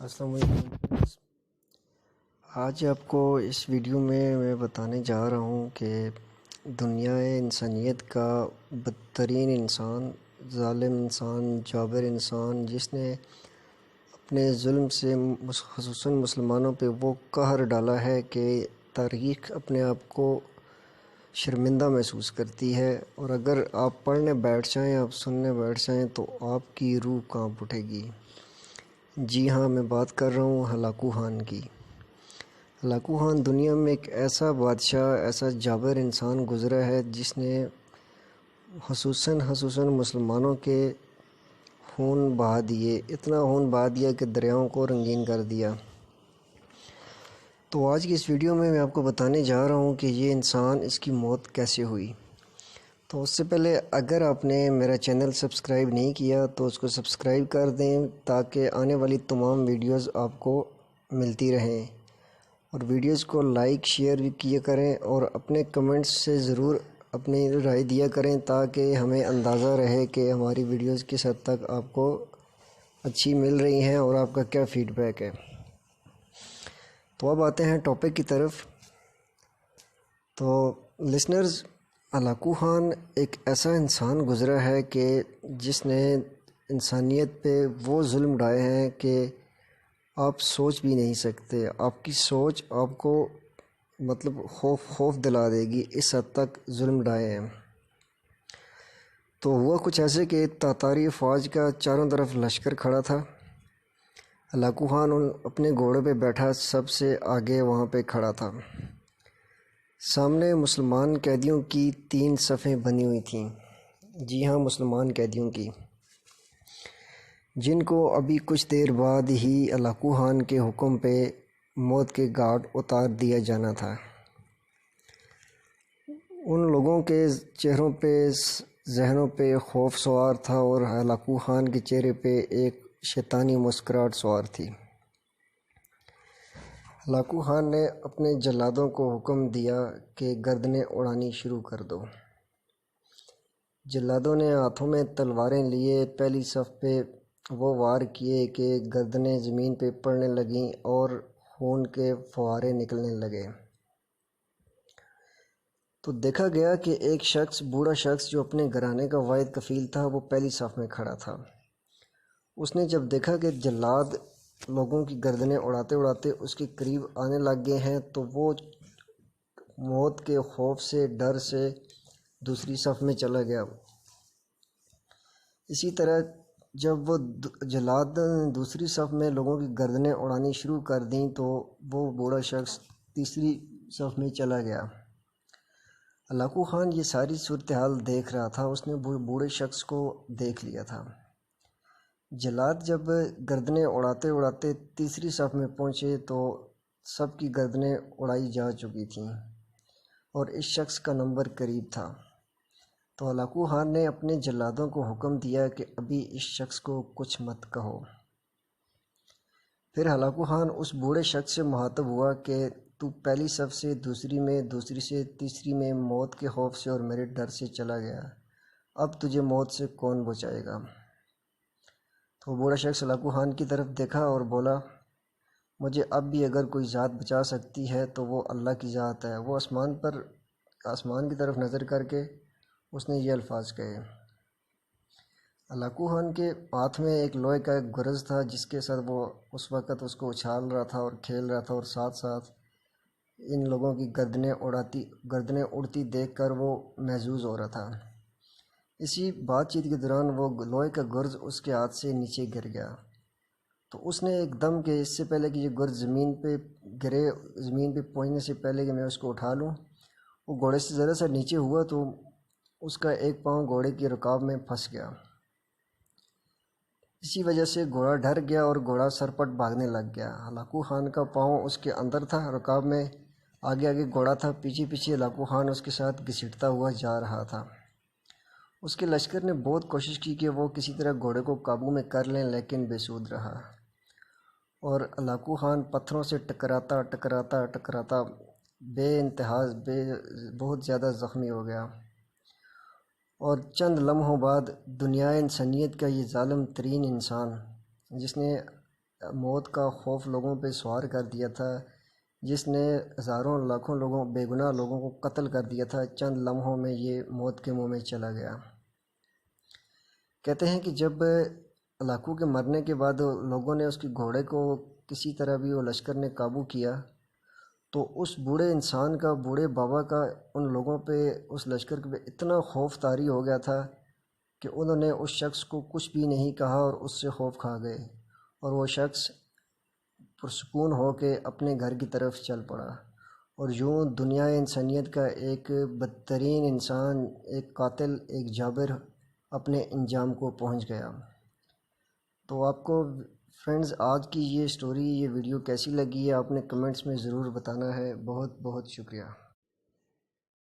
السلام علیکم فرینڈز۔ آج آپ کو اس ویڈیو میں بتانے جا رہا ہوں کہ دنیا انسانیت کا بدترین انسان، ظالم انسان، جابر انسان، جس نے اپنے ظلم سے خصوصاً مسلمانوں پہ وہ قہر ڈالا ہے کہ تاریخ اپنے آپ کو شرمندہ محسوس کرتی ہے، اور اگر آپ پڑھنے بیٹھ جائیں، آپ سننے بیٹھ جائیں تو آپ کی روح کانپ اٹھے گی۔ جی ہاں، میں بات کر رہا ہوں ہلاکو خان کی۔ ہلاکو خان دنیا میں ایک ایسا بادشاہ، ایسا جابر انسان گزرا ہے جس نے خصوصاً مسلمانوں کے خون بہا دیے، اتنا خون بہا دیا کہ دریاؤں کو رنگین کر دیا۔ تو آج کی اس ویڈیو میں آپ کو بتانے جا رہا ہوں کہ یہ انسان، اس کی موت کیسے ہوئی۔ تو اس سے پہلے اگر آپ نے میرا چینل سبسکرائب نہیں کیا تو اس کو سبسکرائب کر دیں تاکہ آنے والی تمام ویڈیوز آپ کو ملتی رہیں، اور ویڈیوز کو لائک شیئر بھی کیا کریں، اور اپنے کمنٹس سے ضرور اپنی رائے دیا کریں تاکہ ہمیں اندازہ رہے کہ ہماری ویڈیوز کس حد تک آپ کو اچھی مل رہی ہیں اور آپ کا کیا فیڈ بیک ہے۔ تو اب آتے ہیں ٹاپک کی طرف۔ تو لسنرز، ہلاکو خان ایک ایسا انسان گزرا ہے کہ جس نے انسانیت پہ وہ ظلم ڈھائے ہیں کہ آپ سوچ بھی نہیں سکتے۔ آپ کی سوچ آپ کو خوف دلا دے گی، اس حد تک ظلم ڈھائے ہیں۔ تو ہوا کچھ ایسے کہ تاتاری فوج کا چاروں طرف لشکر کھڑا تھا۔ ہلاکو خان اپنے گھوڑے پہ بیٹھا سب سے آگے وہاں پہ کھڑا تھا۔ سامنے مسلمان قیدیوں کی 3 صفیں بنی ہوئی تھیں، جی ہاں، مسلمان قیدیوں کی، جن کو ابھی کچھ دیر بعد ہی ہلاکو خان کے حکم پہ موت کے گھاٹ اتار دیا جانا تھا۔ ان لوگوں کے چہروں پہ، ذہنوں پہ خوف سوار تھا، اور ہلاکو خان کے چہرے پہ ایک شیطانی مسکراہٹ سوار تھی۔ ہلاکو خان نے اپنے جلادوں کو حکم دیا کہ گردنیں اڑانی شروع کر دو۔ جلادوں نے ہاتھوں میں تلواریں لیے پہلی صف پہ وہ وار کیے کہ گردنیں زمین پہ پڑنے لگیں اور خون کے فوارے نکلنے لگے۔ تو دیکھا گیا کہ ایک شخص، بوڑھا شخص جو اپنے گھرانے کا واحد کفیل تھا، وہ پہلی صف میں کھڑا تھا۔ اس نے جب دیکھا کہ جلاد لوگوں کی گردنیں اڑاتے اڑاتے اس کے قریب آنے لگ گئے ہیں تو وہ موت کے خوف سے، ڈر سے دوسری صف میں چلا گیا۔ اسی طرح جب وہ جلاد دوسری صف میں لوگوں کی گردنیں اڑانی شروع کر دیں تو وہ بوڑھا شخص تیسری صف میں چلا گیا۔ ہلاکو خان یہ ساری صورتحال دیکھ رہا تھا، اس نے بوڑھے شخص کو دیکھ لیا تھا۔ جلاد جب گردنیں اڑاتے اڑاتے تیسری صف میں پہنچے تو سب کی گردنیں اڑائی جا چکی تھیں، اور اس شخص کا نمبر قریب تھا۔ تو ہلاکو خان نے اپنے جلادوں کو حکم دیا کہ ابھی اس شخص کو کچھ مت کہو۔ پھر ہلاکو خان اس بوڑھے شخص سے مخاطب ہوا کہ تو پہلی صف سے دوسری میں، دوسری سے تیسری میں موت کے خوف سے اور میرے ڈر سے چلا گیا، اب تجھے موت سے کون بچائے گا؟ تو بوڑھا شخص ہلاکو خان کی طرف دیکھا اور بولا، مجھے اب بھی اگر کوئی ذات بچا سکتی ہے تو وہ اللہ کی ذات ہے۔ وہ آسمان کی طرف نظر کر کے اس نے یہ الفاظ کہے۔ ہلاکو خان کے ہاتھ میں ایک لوہے کا ایک گرز تھا جس کے ساتھ وہ اس وقت اس کو اچھال رہا تھا اور کھیل رہا تھا، اور ساتھ ساتھ ان لوگوں کی گردنیں اڑتی دیکھ کر وہ محظوظ ہو رہا تھا۔ اسی بات چیت کے دوران وہ لوہے کا گرز اس کے ہاتھ سے نیچے گر گیا۔ تو اس نے ایک دم کہ اس سے پہلے کہ یہ گرز زمین پہ گرے، زمین پہ پہنچنے سے پہلے کہ میں اس کو اٹھا لوں، وہ گھوڑے سے ذرا سا نیچے ہوا تو اس کا ایک پاؤں گھوڑے کی رکاب میں پھنس گیا۔ اسی وجہ سے گھوڑا ڈر گیا اور گھوڑا سرپٹ بھاگنے لگ گیا۔ ہلاکو خان کا پاؤں اس کے اندر تھا رکاب میں، آگے آگے گھوڑا تھا، پیچھے پیچھے ہلاکو خان اس کے ساتھ گھسیٹتا ہوا جا رہا تھا۔ اس کے لشکر نے بہت کوشش کی کہ وہ کسی طرح گھوڑے کو قابو میں کر لیں، لیکن بے سود رہا، اور ہلاکو خان پتھروں سے ٹکراتا بے انتہا بہت زیادہ زخمی ہو گیا، اور چند لمحوں بعد دنیا انسانیت کا یہ ظالم ترین انسان، جس نے موت کا خوف لوگوں پہ سوار کر دیا تھا، جس نے ہزاروں لاکھوں لوگوں بے گناہ لوگوں کو قتل کر دیا تھا، چند لمحوں میں یہ موت کے منہ میں چلا گیا۔ کہتے ہیں کہ جب ہلاکو کے مرنے کے بعد لوگوں نے اس کے گھوڑے کو کسی طرح بھی وہ لشکر نے قابو کیا، تو اس بوڑھے انسان کا، بوڑھے بابا کا ان لوگوں پہ، اس لشکر پہ اتنا خوف طاری ہو گیا تھا کہ انہوں نے اس شخص کو کچھ بھی نہیں کہا اور اس سے خوف کھا گئے، اور وہ شخص پرسکون ہو کے اپنے گھر کی طرف چل پڑا۔ اور یوں دنیا انسانیت کا ایک بدترین انسان، ایک قاتل، ایک جابر اپنے انجام کو پہنچ گیا۔ تو آپ کو فرینڈز آج کی یہ سٹوری، یہ ویڈیو کیسی لگی ہے، آپ نے کمنٹس میں ضرور بتانا ہے۔ بہت بہت شکریہ۔